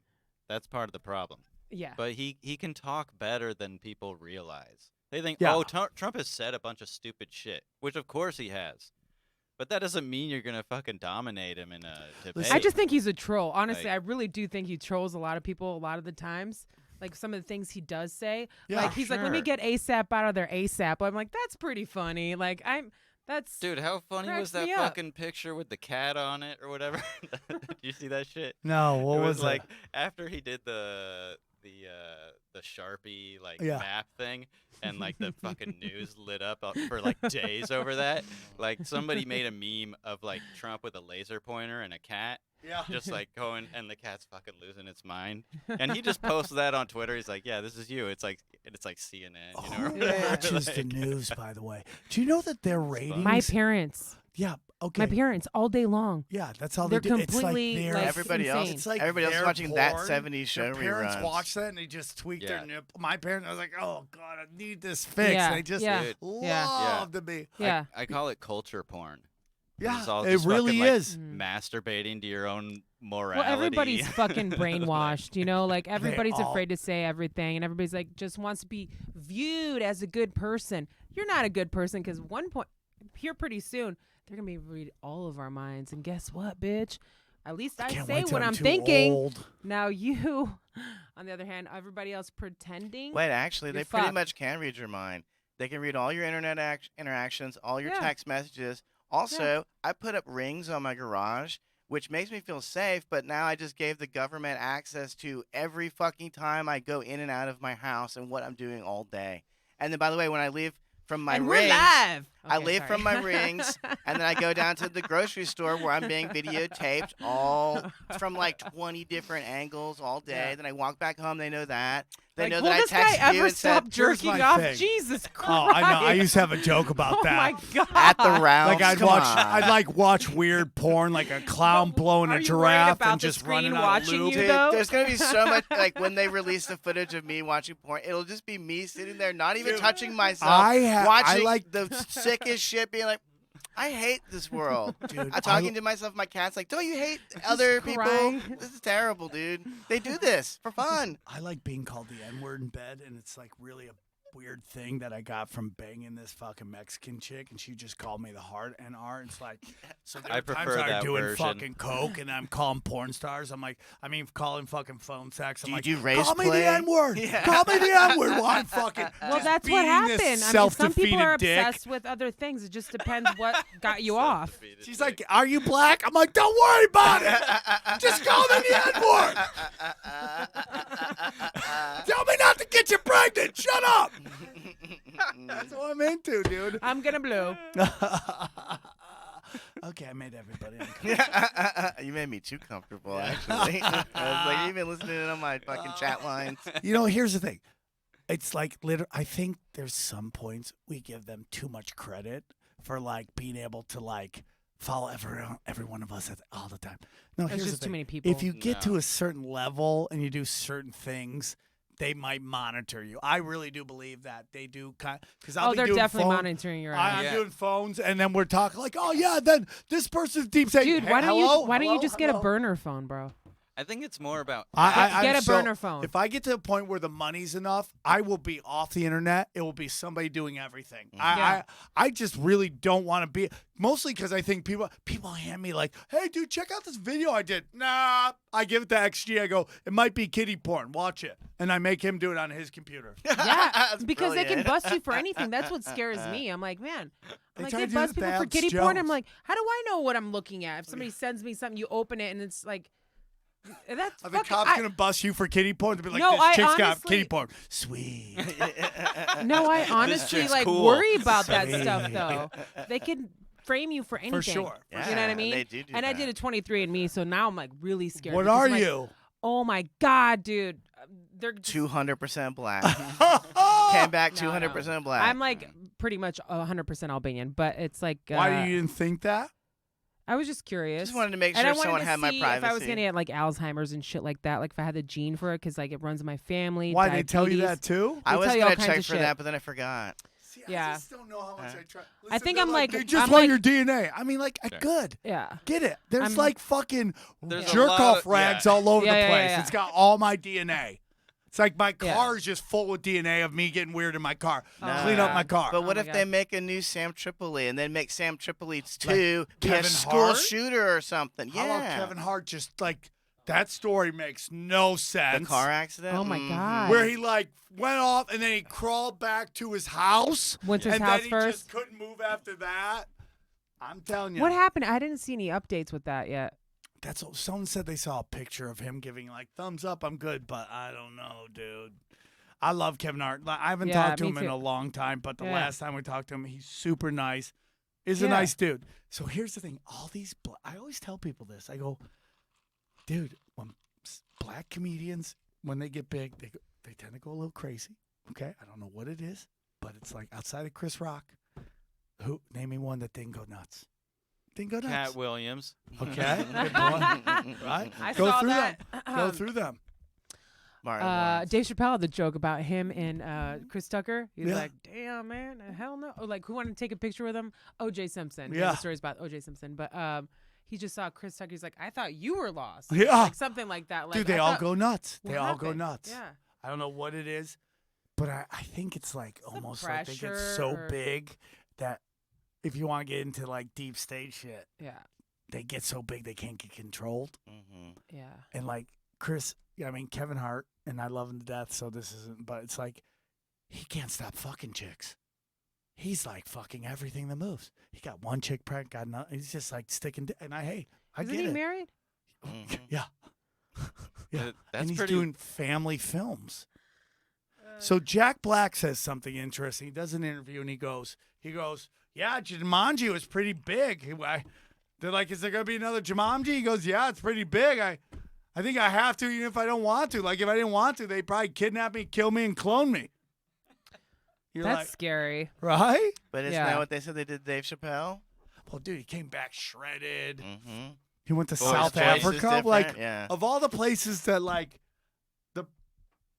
That's part of the problem. to. Yeah. But he can talk better than people realize. They think, Yeah. oh, Trump has said a bunch of stupid shit, which of course he has. But that doesn't mean you're gonna fucking dominate him in a debate. Listen, I just think he's a troll. Honestly, Like- I really do think he trolls a lot of people a lot of the times. like some of the things he does say. Yeah, like he's like, let me sure. get ASAP out of there ASAP. I'm like, that's pretty funny. Like that's Dude, how funny cracks was that me up. fucking picture with the cat on it or whatever? Did you see that shit? No, what it was like it? after he did the Sharpie like Yeah. map thing, and like the fucking news lit up for like days over that. Like somebody made a meme of like Trump with a laser pointer and a cat. Yeah. Just like going, and the cat's fucking losing its mind, and he just posted that on Twitter. He's like, "Yeah, this is you." It's like CNN, you know. Who Yeah. watches the Like- news, by the way? Do you know that their ratings? my parents. Yeah. Okay. My parents all day long. Yeah, that's how They're they do. It's like completely, they're like, Everybody else, insane. It's like everybody else their watching that porn. 70s show Their parents reruns. watch that and they just tweak their Yeah. nipple. My parents, I was like, oh god, I need this fixed. Yeah, They just yeah, Dude. yeah. love to be. Yeah. I call it culture porn. Yeah, It's all it just really fucking, like, is. Mm. masturbating to your own Well, morality. everybody's fucking brainwashed, you know? Like, everybody's all- afraid to say everything, and everybody's like, just wants to be viewed as a good person. You're not a good person because one point, here pretty soon, they're going to be read all of our minds. And guess what, bitch? At least I Can't say wait till what I'm too thinking. old. Now, you, on the other hand, everybody else pretending. Wait, actually, You're they pretty fucked. much can read your mind. They can read all your internet interactions, all your Yeah. text messages. Also, I put up rings on my garage, which makes me feel safe, but now I just gave the government access to every fucking time I go in and out of my house and what I'm doing all day. And then, by the way, when I leave from my and rings, we're live. I Okay, leave sorry. from my rings, and then I go down to the grocery store where I'm being videotaped all from like 20 different angles all day. Yeah. Then I walk back home. They know that. They Like, know will that this I text guy you ever and said, stop "Here's jerking my off? thing." Jesus Christ. Oh, I know. I used to have a joke about Oh that. my God. at the rounds. Like I'd Come watch, on. I'd like watch weird porn, like a clown blowing Are a you worried giraffe about and the just screen running on a watching loop. you? Dude, though? there's gonna be so much like when they release the footage of me watching porn, it'll just be me sitting there, not even Dude, touching myself, I watching like the sickest shit, being like, I hate this world. Dude, I'm talking to myself. My cat's like, don't you hate Just other people? crying. This is terrible, dude. They do this for fun. I like being called the N-word in bed, and it's like really a weird thing that I got from banging this fucking Mexican chick, and she just called me the hard NR. It's like, so there I are times prefer I'm that doing version. fucking coke, and I'm calling porn stars. I'm like, calling fucking phone sex. I'm Do you like, do race call me play? the N-word. Yeah. Call me the N-word while I'm fucking. Well, just that's what beating this happened. I mean, some people self-defeated are dick. obsessed with other things. It just depends what got you off. Self-defeated She's dick. like, are you black? I'm like, don't worry about it. Just call me the N-word. Tell me not to get you pregnant. Shut up. That's what I'm into, dude. I'm gonna blow. Okay, I made everybody uncomfortable. You made me too comfortable, actually. I was like, you've been listening on my fucking chat lines. You know, here's the thing. It's like, I think there's some points we give them too much credit for, like, being able to, like, follow every one of us all the time. No, There's here's just the too thing. many people. If you get to No. a certain level and you do certain things, they might monitor you. I really do believe that they do because I'll Oh, be they're doing definitely phone- monitoring your I'm ass. Yeah. doing phones, and then we're talking like, oh yeah, then this person's deep saying, Dude, hey, why don't hello? you Hello? just get a Hello? burner phone, bro? I think it's more about. I'm Get a so- burner phone. If I get to the point where the money's enough, I will be off the internet. It will be somebody doing everything. Yeah. I just really don't want to be. Mostly because I think people hand me like, hey, dude, check out this video I did. Nah, I give it to XG. I go, it might be kiddie porn. Watch it, and I make him do it on his computer. Yeah, That's because they can brilliant. bust you for anything. That's what scares me. I'm like, man, They I'm try like, to they do bust the people for Alex kitty porn. I'm Jones. like, how do I know what I'm looking at? If somebody sends me something, you open it and it's like, that's Are the fucking. cops gonna bust you for kitty porn? To be like, No, this I chick's got honestly- kitty porn. Sweet. No, I honestly chick's like cool. worry about that stuff Sweet. though. They can frame you for anything. sure. You know what I Yeah, mean? they do and I that. did a 23andMe, so now I'm like really scared. What because are I'm like, you? Oh my god, dude. They're just- 200% black. Why Came back No, no. 200% black. I'm like pretty much 100% Albanian, but it's like do you even think that? I was just curious. just wanted to make and sure I wanted someone to had my see privacy. if I was gonna get like Alzheimer's and shit like that, like if I had the gene for it, because like it runs in my family. Why they tell you diabetes. that too? I They was tell you all gonna kinds check of for shit. that, but then I forgot. See, Yeah. I just don't know how much I try. I think they're I'm like- they just I'm want like- your DNA. I mean, like, Sure. good. Yeah. Get it? There's I'm- like fucking There's a jerk lot off of- rags yeah. all over Yeah, the yeah, place. yeah. It's got all my DNA. It's like my Yeah. car is just full with DNA of me getting weird in my car. Oh, Clean up yeah. my car. But what my if God. they make a new Sam Tripoli and then make Sam Tripoli 2 be a Kevin school Hart? shooter or something? How Yeah. about Kevin Hart just like That story makes no sense. The car accident. Oh, my Mhm. God. Where he like went off and then he crawled back to his house. Went to his and house then he first? just couldn't move after that. I'm telling you. What happened? I didn't see any updates with that yet. That's what someone said. They saw a picture of him giving like thumbs up. I'm good, but I don't know, dude. I love Kevin Hart. I haven't Yeah, talked to me him in too. a long time, but the Yeah. last time we talked to him, he's super nice. He's a Yeah. nice dude. So here's the thing: all these, I always tell people this. I go, dude, when black comedians, when they get big, they tend to go a little crazy. Okay, I don't know what it is, but it's like outside of Chris Rock, who name me one that didn't go nuts. Didn't go nuts. Cat Williams. Okay, good point. Right? I Go saw through that. them. Go through them. Martin Lawrence. Dave Chappelle had the joke about him and Chris Tucker. He's Yeah. like, "Damn, man, hell no!" Or like, who wanted to take a picture with him? O.J. Simpson. Yeah. The story's about O.J. Simpson, but he just saw Chris Tucker. He's like, "I thought you were lost." Yeah. like something like that. Like, Dude, they I all thought- go nuts. what They all go happened? nuts. Yeah. I don't know what it is, but I think it's like almost like they get pressure so or- big that if you want to get into like deep state shit, Yeah. they get so big they can't get controlled. Mhm. Yeah. And like Chris, I mean Kevin Hart, and I love him to death, so this isn't. But it's like he can't stop fucking chicks. He's like fucking everything that moves. He got one chick pregnant, got another. He's just like sticking. And I Isn't get he it. married? Mhm. Yeah. Yeah. That's and he's pretty. doing family films. So Jack Black says something interesting. He does an interview and he goes, yeah, Jumanji was pretty big. They're like, is there gonna be another Jumanji? He goes, yeah, it's pretty big. I think I have to, even if I don't want to. Like if I didn't want to, they'd probably kidnap me, kill me, and clone me. You're That's like, scary. right? But isn't Yeah. that what they said they did to Dave Chappelle? Well, dude, he came back shredded. Mm-hmm. He went to Voice South choice is Africa. different, Like yeah. of all the places that like the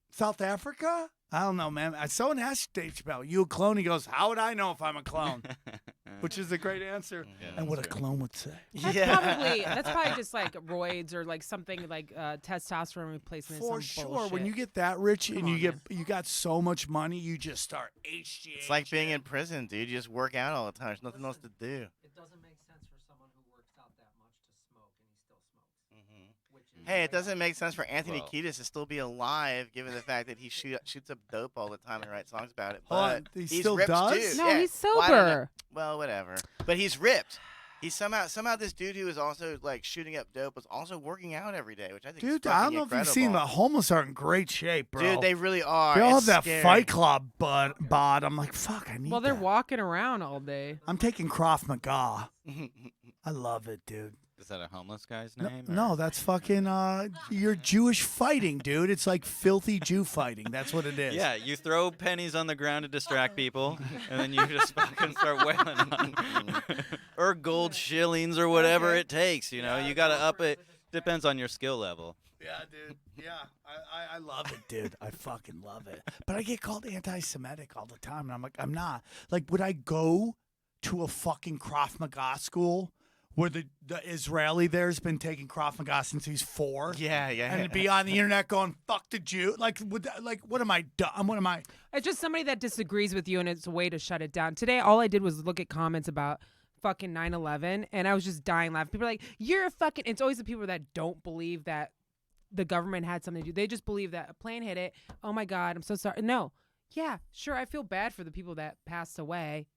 South Africa, I don't know, man. Someone asked Dave Chappelle, "You a clone?" He goes, "How would I know if I'm a clone?" Which is a great answer. Yeah, And what a that's good. clone would say. That's probably just like roids or like something like testosterone replacement. For some sure, when bullshit. you get that rich and Come on, you got so much money, you just start HGH. It's like being in prison, dude. You just work out all the time. There's nothing else to do. It doesn't make sense for someone who works out that much to smoke and he still smokes. Mhm. Which is Hey, it like- doesn't make sense for Anthony Well- Kiedis to still be alive, given the fact that he shoots up dope all the time and writes songs about it. Hold But on, he he's still ripped does? too. No, Yeah. he's Well, I don't know. sober. Well, whatever. But he's ripped. He's somehow this dude who is also like shooting up dope was also working out every day, which I think is Dude, I don't fucking know if you've seen, but incredible. homeless are in great shape, bro. Dude, they really are. They all have It's that scary. Fight Club bod. I'm like, fuck, I need Well, they're that. walking around all day. I'm taking Krav Maga. I love it, dude. Is that a homeless guy's No, name? no, that's fucking you're Jewish fighting, dude. It's like filthy Jew fighting. That's what it is. Yeah, you throw pennies on the ground to distract people, and then you just fucking start wailing on or gold shillings or whatever it takes. You know, you gotta up it. Depends on your skill level. Yeah, dude. Yeah, I love it, dude. I fucking love it. But I get called anti-Semitic all the time, and I'm like, I'm not. Like, would I go to a fucking Krav Maga school where the Israeli there's been taking Krav Maga since he's 4? Yeah. And be on the internet going, fuck the Jew? Like, what am I dumb? What am I? It's just somebody that disagrees with you, and it's a way to shut it down. Today, all I did was look at comments about fucking 9/11, and I was just dying laughing. People are like, "You're a fucking." It's always the people that don't believe that the government had something to do. They just believe that a plane hit it. Oh my God, I'm so sorry. No, yeah, sure, I feel bad for the people that passed away.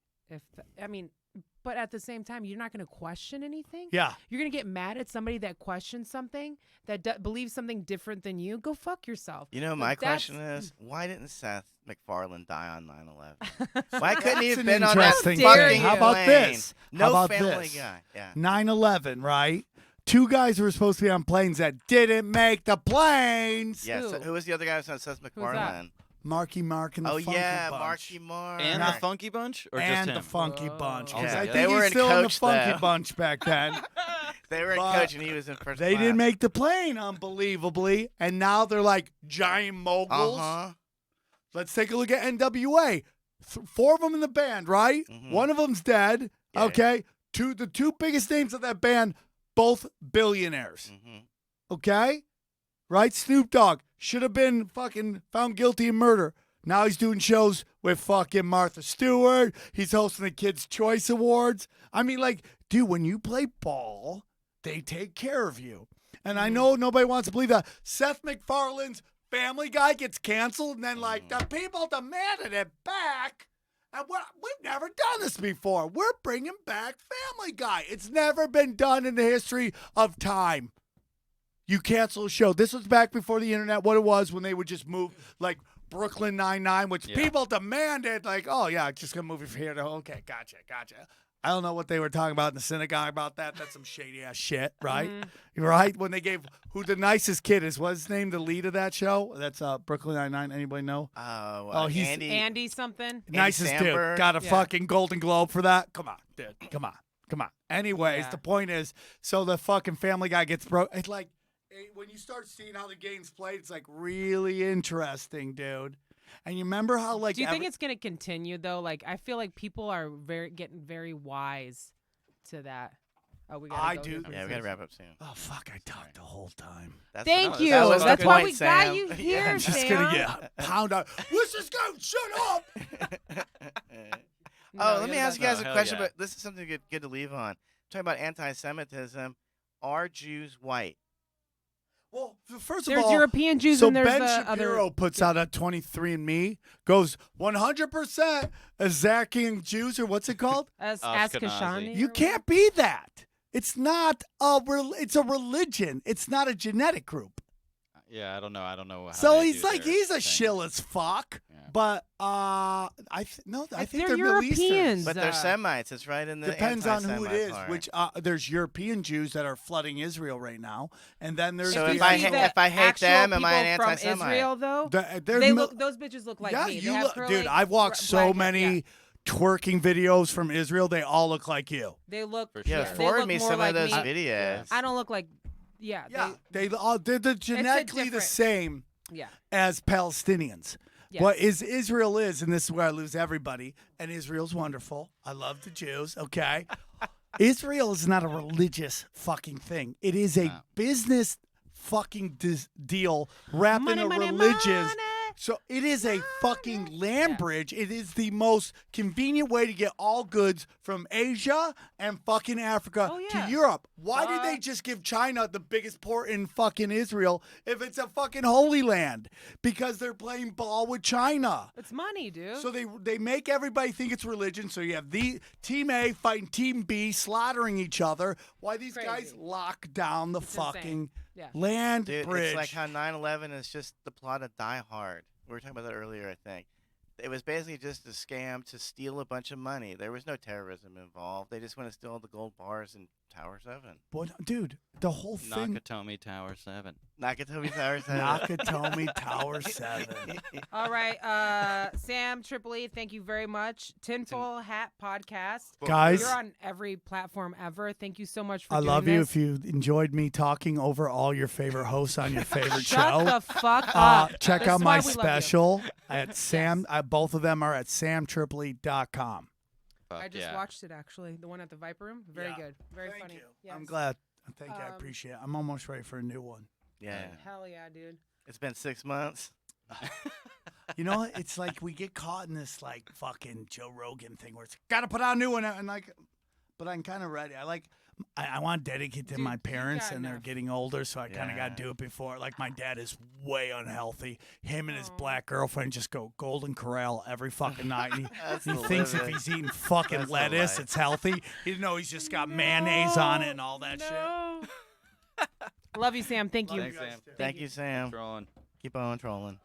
But at the same time, you're not going to question anything. Yeah. You're going to get mad at somebody that questions something, that believes something different than you. Go fuck yourself. You know, But my that's- question is, why didn't Seth MacFarlane die on 9/11? Why couldn't he That's have an been on that interesting How dare fucking you. How about plane? this? No How about Family this? Guy. Yeah. 9/11, right? 2 guys who were supposed to be on planes that didn't make the planes. Yeah. So Who? who was the other guy who was on Seth MacFarlane? Marky Mark and the Oh Funky yeah, Bunch. Marky Mark. And the Funky Bunch, or and just him? the Funky Bunch. 'Cause Yeah, I they think were he's in still in the Coach, Funky though. Bunch back then. They were in But coach and he was in first They class. didn't make the plane, unbelievably. And now they're like giant moguls. Uh-huh. Let's take a look at NWA. 4 of them in the band, right? Mhm. One of them's dead. Yeah, Okay. The two biggest names of that band, both billionaires. Mhm. Okay? Right? Snoop Dogg should have been fucking found guilty of murder. Now he's doing shows with fucking Martha Stewart. He's hosting the Kids' Choice Awards. I mean, like, dude, when you play ball, they take care of you. And I know nobody wants to believe that. Seth MacFarlane's Family Guy gets canceled, and then, like, the people demanded it back. And we've never done this before. We're bringing back Family Guy. It's never been done in the history of time. You cancel a show. This was back before the internet, what it was when they would just move, like, Brooklyn Nine-Nine, which people demanded, like, oh, yeah, just going to move it from here to, okay, gotcha. I don't know what they were talking about in the synagogue about that. That's some shady-ass shit, right? Right? When they gave who the nicest kid is. What's his name, the lead of that show? That's Brooklyn Nine-Nine. Anybody know? He's Andy something. Nicest Samberg. dude. Got a fucking Golden Globe for that. Come on, dude. Come on. Anyways, Yeah. the point is, so the fucking Family Guy gets broke. It's like, when you start seeing how the game's played, it's like really interesting, dude. And you remember how, like, Do you think it's going to continue, though? Like, I feel like people are getting very wise to that. Oh, we got I go do. here. Yeah, we gotta wrap up soon. Oh, fuck, I talked the whole time. Thank you. That was the That's why point, we got Sam. you here, Yeah, I'm just Sam. going to get pound out. Let's just go. Shut up. No, Let me you're ask you not- guys a hell question, yeah. but this is something good to leave on. Talking about anti-Semitism. Are Jews white? Well, first of There's all, European Jews so and there's Ben other. Shapiro puts out a 23andMe, goes 100% Azakian Jews, or what's it called? Ask Ashkenazi. Kashani. You can't be that. It's not it's a religion. It's not a genetic group. Yeah, I don't know. How So they he's do like, their he's a thing. shill as fuck. Yeah. But I think They're they're Middle Eastern. Europeans. But they're Semites. It's right in the Depends on who it anti-Semite is. part. Which there's European Jews that are flooding Israel right now, and then there's So If if you I see ha- the if I hate actual them, am I an people from anti-Semite? Israel, though, there's they mil- look. Those bitches look like yeah, me. They you have look, curly, dude. I've watched so black hair. many Yeah. twerking videos from Israel. They all look like you. They look. For Yeah, sure. They forward look me more some like of those me. videos. I don't look like. Yeah. Yeah, they're genetically the different- same Yeah. as Palestinians. Yes. What Israel is, and this is where I lose everybody, and Israel's wonderful. I love the Jews, okay? Israel is not a religious fucking thing. It is a business fucking deal wrapped in a religious. So it is a fucking land bridge. It is the most convenient way to get all goods from Asia and fucking Africa to Europe. Why did they just give China the biggest port in fucking Israel if it's a fucking holy land? Because they're playing ball with China. It's money, dude. So they make everybody think it's religion. So you have the Team A fighting Team B, slaughtering each other. Why these guys Crazy. lock down the insane. fucking Yeah. land Dude, bridge? it's like how 9/11 is just the plot of Die Hard. We were talking about that earlier, I think. It was basically just a scam to steal a bunch of money. There was no terrorism involved. They just want to steal the gold bars in Tower 7. But, dude, the whole thing. Nakatomi Tower 7. Nakatomi Tower 7. Nakatomi Tower 7. All right, Sam Tripoli, thank you very much. Tinfoil Hat Podcast. Guys, You're on every platform ever. Thank you so much for I doing love you. this. If you enjoyed me talking over all your favorite hosts on your favorite Shut show, the fuck up. check This out is my why we love you. special at Sam. Both of them are at samtripoli.com. I just watched it, actually. The one at the Viper Room. Very Yeah. good. Very Thank funny. you. Yes. I'm glad. Thank you. I Um, appreciate it. I'm almost ready for a new one. Yeah. Hell yeah, dude. It's been 6 months. You know, it's like we get caught in this like fucking Joe Rogan thing where it's got to put out a new one, and like, but I'm kind of ready. I want to dedicate to Dude, my you parents, got and they're enough. getting older, so I kind of got Yeah. to do it before. Like my dad is way unhealthy. Him and his black girlfriend just go Golden Corral every fucking night. And That's he the thinks if living. he's eating fucking That's the lettuce, life. it's healthy. He didn't know he's just got mayonnaise on it and all that shit. No. Love you, Sam. Thank you. Thanks, Sam. Thank you, Sam. Trolling. Keep on trolling.